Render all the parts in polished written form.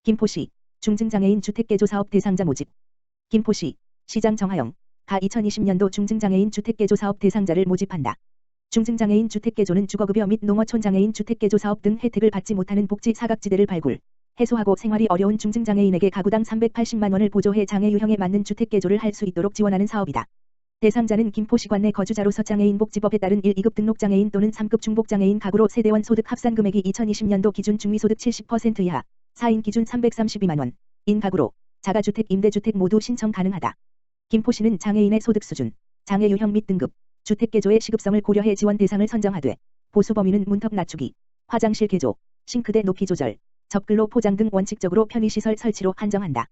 김포시 중증장애인 주택개조 사업 대상자 모집. 김포시 시장 정하영 가 2020년도 중증장애인 주택개조 사업 대상자를 모집한다. 중증장애인 주택개조는 주거급여 및 농어촌장애인 주택개조 사업 등 혜택을 받지 못하는 복지 사각지대를 발굴, 해소하고 생활이 어려운 중증장애인에게 가구당 380만 원을 보조해 장애 유형에 맞는 주택개조를 할 수 있도록 지원하는 사업이다. 대상자는 김포시 관내 거주자로서 장애인복지법에 따른 1, 2급 등록장애인 또는 3급 중복장애인 가구로 세대원 소득 합산금액이 2020년도 기준 중위소득 70% 이하, 4인 기준 332만 원, 인 가구로 자가주택, 임대주택 모두 신청 가능하다. 김포시는 장애인의 소득 수준, 장애 유형 및 등급, 주택개조의 시급성을 고려해 지원 대상을 선정하되 보수 범위는 문턱 낮추기, 화장실 개조, 싱크대 높이 조절, 접글로 포장 등 원칙적으로 편의시설 설치로 한정한다.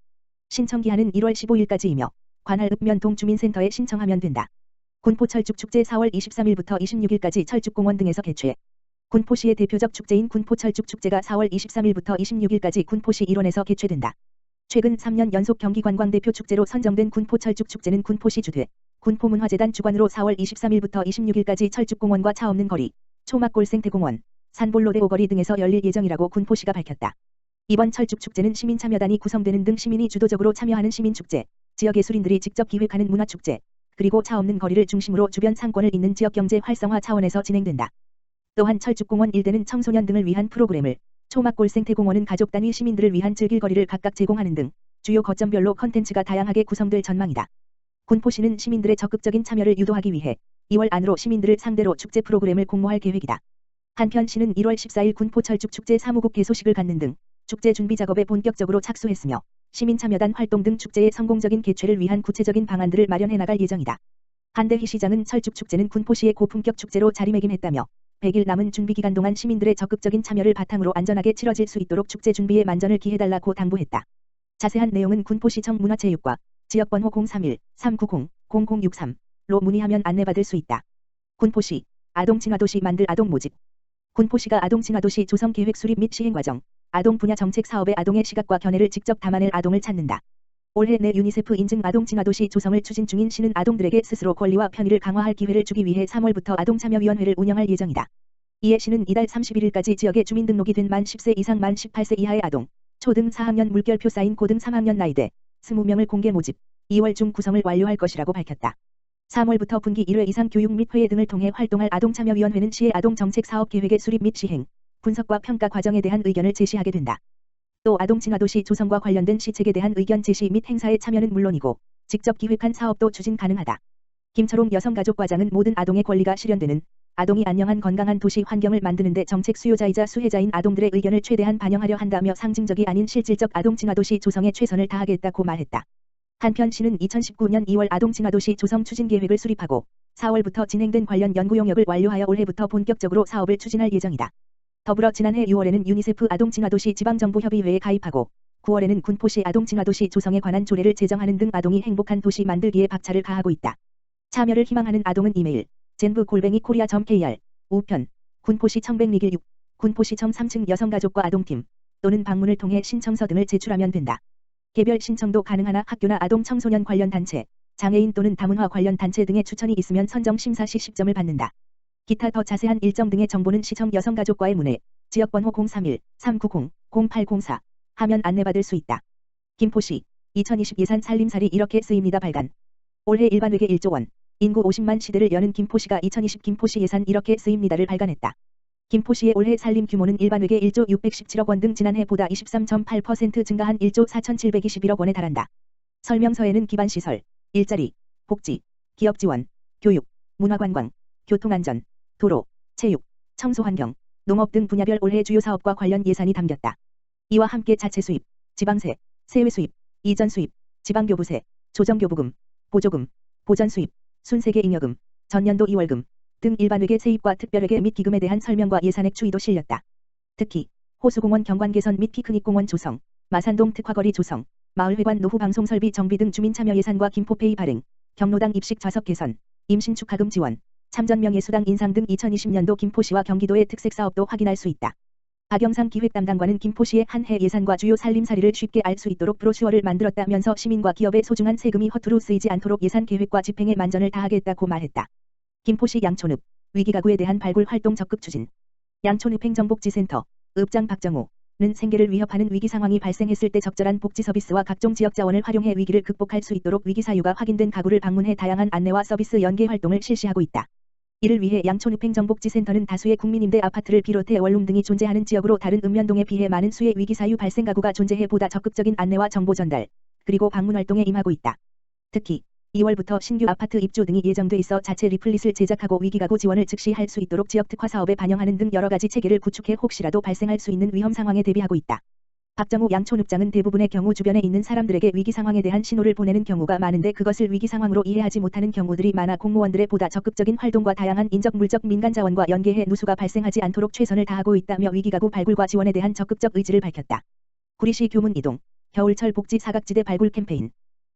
신청기한은 1월 15일까지이며 관할 읍면동 주민센터에 신청하면 된다. 군포철쭉축제 4월 23일부터 26일까지 철쭉공원 등에서 개최. 군포시의 대표적 축제인 군포철쭉축제가 4월 23일부터 26일까지 군포시 일원에서 개최된다. 최근 3년 연속 경기관광 대표 축제로 선정된 군포철쭉축제는 군포시 주최, 군포문화재단 주관으로 4월 23일부터 26일까지 철쭉공원과 차 없는 거리, 초막골생태공원, 산볼로대 오거리 등에서 열릴 예정이라고 군포시가 밝혔다. 이번 철쭉축제는 시민참여단이 구성되는 등 시민이 주도적으로 참여하는 시민축제, 지역 예술인들이 직접 기획하는 문화축제, 그리고 차 없는 거리를 중심으로 주변 상권을 잇는 지역경제 활성화 차원에서 진행된다. 또한 철쭉공원 일대는 청소년 등을 위한 프로그램을, 초막골생태공원은 가족 단위 시민들을 위한 즐길거리를 각각 제공하는 등 주요 거점별로 컨텐츠가 다양하게 구성될 전망이다. 군포시는 시민들의 적극적인 참여를 유도하기 위해 2월 안으로 시민들을 상대로 축제 프로그램을 공모할 계획이다. 한편 시는 1월 14일 군포철쭉축제 사무국 개소식을 갖는 등 축제 준비 작업에 본격적으로 착수했으며 시민참여단 활동 등 축제의 성공적인 개최를 위한 구체적인 방안들을 마련해 나갈 예정이다. 한대희 시장은 철쭉축제는 군포시의 고품격 축제로 자리매김했다며 100일 남은 준비기간 동안 시민들의 적극적인 참여를 바탕으로 안전하게 치러질 수 있도록 축제 준비에 만전을 기해달라고 당부했다. 자세한 내용은 군포시청 문화체육과 지역번호 031-390-0063로 문의하면 안내받을 수 있다. 군포시 아동친화도시 만들 아동 모집. 군포시가 아동친화도시 조성 계획 수립 및 시행 과정, 아동 분야 정책 사업의 아동의 시각과 견해를 직접 담아낼 아동을 찾는다. 올해 내 유니세프 인증 아동친화도시 조성을 추진 중인 시는 아동들에게 스스로 권리와 편의를 강화할 기회를 주기 위해 3월부터 아동참여위원회를 운영할 예정이다. 이에 시는 이달 31일까지 지역에 주민등록이 된 만 10세 이상 만 18세 이하의 아동, 초등 4학년 물결표 쌓인 고등 3학년 나이대 20명을 공개 모집, 2월 중 구성을 완료할 것이라고 밝혔다. 3월부터 분기 1회 이상 교육 및 회의 등을 통해 활동할 아동참여위원회는 시의 아동정책 사업 계획의 수립 및 시행, 분석과 평가 과정에 대한 의견을 제시하게 된다. 또 아동친화도시 조성과 관련된 시책에 대한 의견 제시 및 행사에 참여는 물론이고 직접 기획한 사업도 추진 가능하다. 김철웅 여성가족과장은 모든 아동의 권리가 실현되는 아동이 안녕한 건강한 도시 환경을 만드는 데 정책 수요자이자 수혜자인 아동들의 의견을 최대한 반영하려 한다며 상징적이 아닌 실질적 아동친화도시 조성에 최선을 다하겠다고 말했다. 한편 시는 2019년 2월 아동친화도시 조성 추진 계획을 수립하고 4월부터 진행된 관련 연구 용역을 완료하여 올해부터 본격적으로 사업을 추진할 예정이다. 더불어 지난해 6월에는 유니세프 아동친화도시 지방정부협의회에 가입하고 9월에는 군포시 아동친화도시 조성에 관한 조례를 제정하는 등 아동이 행복한 도시 만들기에 박차를 가하고 있다. 참여를 희망하는 아동은 이메일 젠부@korea.kr 우편 군포시청 100-6 군포시청 3층 여성가족과 아동팀 또는 방문을 통해 신청서 등을 제출하면 된다. 개별 신청도 가능하나 학교나 아동 청소년 관련 단체, 장애인 또는 다문화 관련 단체 등의 추천이 있으면 선정 심사 시 10점을 받는다. 기타 더 자세한 일정 등의 정보는 시청 여성가족과의 문의, 지역번호 031-390-0804 하면 안내받을 수 있다. 김포시 2020 예산 살림살이 이렇게 쓰입니다 발간. 올해 일반회계 1조 원, 인구 50만 시대를 여는 김포시가 2020 김포시 예산 이렇게 쓰입니다를 발간했다. 김포시의 올해 살림 규모는 일반회계 1조 617억 원 등 지난해보다 23.8% 증가한 1조 4,721억 원에 달한다. 설명서에는 기반시설, 일자리, 복지, 기업지원, 교육, 문화관광, 교통안전, 도로, 체육, 청소환경, 농업 등 분야별 올해 주요 사업과 관련 예산이 담겼다. 이와 함께 자체 수입, 지방세, 세외 수입, 이전 수입, 지방교부세, 조정교부금, 보조금, 보전 수입, 순세계 잉여금, 전년도 2월금 등 일반회계 세입과 특별회계 및 기금에 대한 설명과 예산액 추이도 실렸다. 특히 호수공원 경관 개선 및 피크닉공원 조성, 마산동 특화거리 조성, 마을회관 노후 방송 설비 정비 등 주민참여 예산과 김포페이 발행, 경로당 입식 좌석 개선, 임신 축하금 지원, 참전명예수당 인상 등 2020년도 김포시와 경기도의 특색 사업도 확인할 수 있다. 박영상 기획담당관은 김포시의 한 해 예산과 주요 살림살이를 쉽게 알 수 있도록 브로슈어를 만들었다면서 시민과 기업의 소중한 세금이 허투루 쓰이지 않도록 예산 계획과 집행에 만전을 다하겠다고 말했다. 김포시 양촌읍 위기가구에 대한 발굴 활동 적극 추진. 양촌읍 행정복지센터 읍장 박정우 생계를 위협하는 위기 상황이 발생했을 때 적절한 복지 서비스와 각종 지역 자원을 활용해 위기를 극복할 수 있도록 위기 사유가 확인된 가구를 방문해 다양한 안내와 서비스 연계 활동을 실시하고 있다. 이를 위해 양촌읍행정복지센터는 다수의 국민임대 아파트를 비롯해 원룸 등이 존재하는 지역으로 다른 읍면동에 비해 많은 수의 위기 사유 발생 가구가 존재해 보다 적극적인 안내와 정보 전달, 그리고 방문 활동에 임하고 있다. 특히 2월부터 신규 아파트 입주 등이 예정돼 있어 자체 리플릿을 제작하고 위기가구 지원을 즉시 할 수 있도록 지역 특화 사업에 반영하는 등 여러 가지 체계를 구축해 혹시라도 발생할 수 있는 위험 상황에 대비하고 있다. 박정우 양촌읍장은 대부분의 경우 주변에 있는 사람들에게 위기 상황에 대한 신호를 보내는 경우가 많은데 그것을 위기 상황으로 이해하지 못하는 경우들이 많아 공무원들의 보다 적극적인 활동과 다양한 인적 물적 민간 자원과 연계해 누수가 발생하지 않도록 최선을 다하고 있다며 위기가구 발굴과 지원에 대한 적극적 의지를 밝혔다. 구리시 교문 이동, 겨울철 복지 사각지대 발굴 캠페인.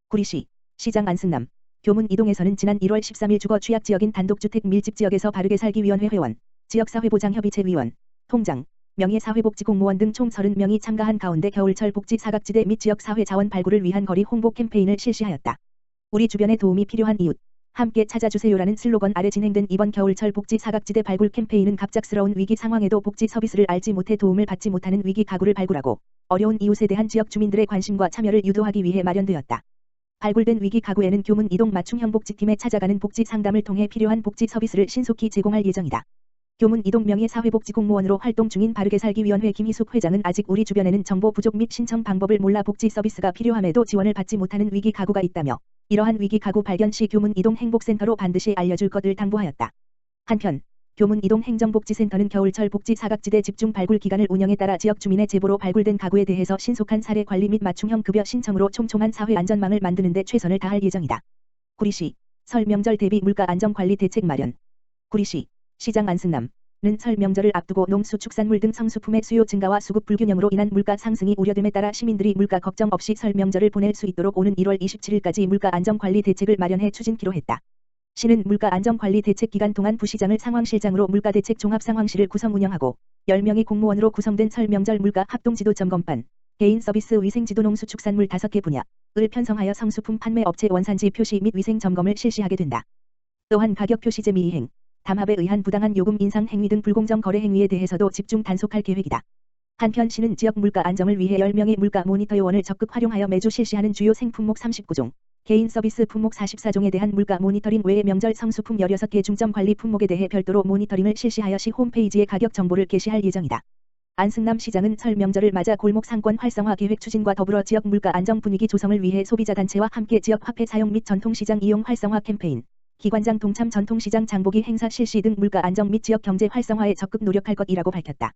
구리시 시장 안승남, 교문 이동에서는 지난 1월 13일 주거 취약 지역인 단독주택 밀집 지역에서 바르게 살기 위원회 회원, 지역사회보장협의체 위원, 통장, 명예사회복지공무원 등 총 30명이 참가한 가운데 겨울철 복지 사각지대 및 지역사회 자원 발굴을 위한 거리 홍보 캠페인을 실시하였다. 우리 주변에 도움이 필요한 이웃, 함께 찾아주세요라는 슬로건 아래 진행된 이번 겨울철 복지 사각지대 발굴 캠페인은 갑작스러운 위기 상황에도 복지 서비스를 알지 못해 도움을 받지 못하는 위기 가구를 발굴하고 어려운 이웃에 대한 지역 주민들의 관심과 참여를 유도하기 위해 마련되었다. 발굴된 위기 가구에는 교문 이동 맞춤형 복지팀에 찾아가는 복지 상담을 통해 필요한 복지 서비스를 신속히 제공할 예정이다. 교문 이동 명예사회복지공무원으로 활동 중인 바르게 살기 위원회 김희숙 회장은 아직 우리 주변에는 정보 부족 및 신청 방법을 몰라 복지 서비스가 필요함에도 지원을 받지 못하는 위기 가구가 있다며 이러한 위기 가구 발견 시 교문 이동 행복센터로 반드시 알려줄 것을 당부하였다. 한편 교문 이동 행정복지센터는 겨울철 복지 사각지대 집중 발굴 기간을 운영에 따라 지역 주민의 제보로 발굴된 가구에 대해서 신속한 사례 관리 및 맞춤형 급여 신청으로 촘촘한 사회 안전망을 만드는 데 최선을 다할 예정이다. 구리시 설 명절 대비 물가 안정 관리 대책 마련. 구리시 시장 안승남은 설 명절을 앞두고 농수축산물 등 성수품의 수요 증가와 수급 불균형으로 인한 물가 상승이 우려됨에 따라 시민들이 물가 걱정 없이 설 명절을 보낼 수 있도록 오는 1월 27일까지 물가 안정 관리 대책을 마련해 추진키로 했다. 시는 물가 안정 관리 대책 기간 동안 부시장을 상황실장으로 물가대책 종합상황실을 구성 운영하고 10명의 공무원으로 구성된 설 명절 물가 합동지도 점검반, 개인 서비스 위생지도 농수축산물 5개 분야을 편성하여 성수품 판매 업체 원산지 표시 및 위생 점검을 실시하게 된다. 또한 가격 표시제 미이행, 담합에 의한 부당한 요금 인상 행위 등 불공정 거래 행위에 대해서도 집중 단속할 계획이다. 한편 시는 지역 물가 안정을 위해 10명의 물가 모니터 요원을 적극 활용하여 매주 실시하는 주요 생품목 39종, 개인 서비스 품목 44종에 대한 물가 모니터링 외에 명절 성수품 16개 중점 관리 품목에 대해 별도로 모니터링을 실시하여 시 홈페이지에 가격 정보를 게시할 예정이다. 안승남 시장은 설 명절을 맞아 골목 상권 활성화 계획 추진과 더불어 지역 물가 안정 분위기 조성을 위해 소비자단체와 함께 지역 화폐 사용 및 전통시장 이용 활성화 캠페인, 기관장 동참 전통시장 장보기 행사 실시 등 물가 안정 및 지역 경제 활성화에 적극 노력할 것이라고 밝혔다.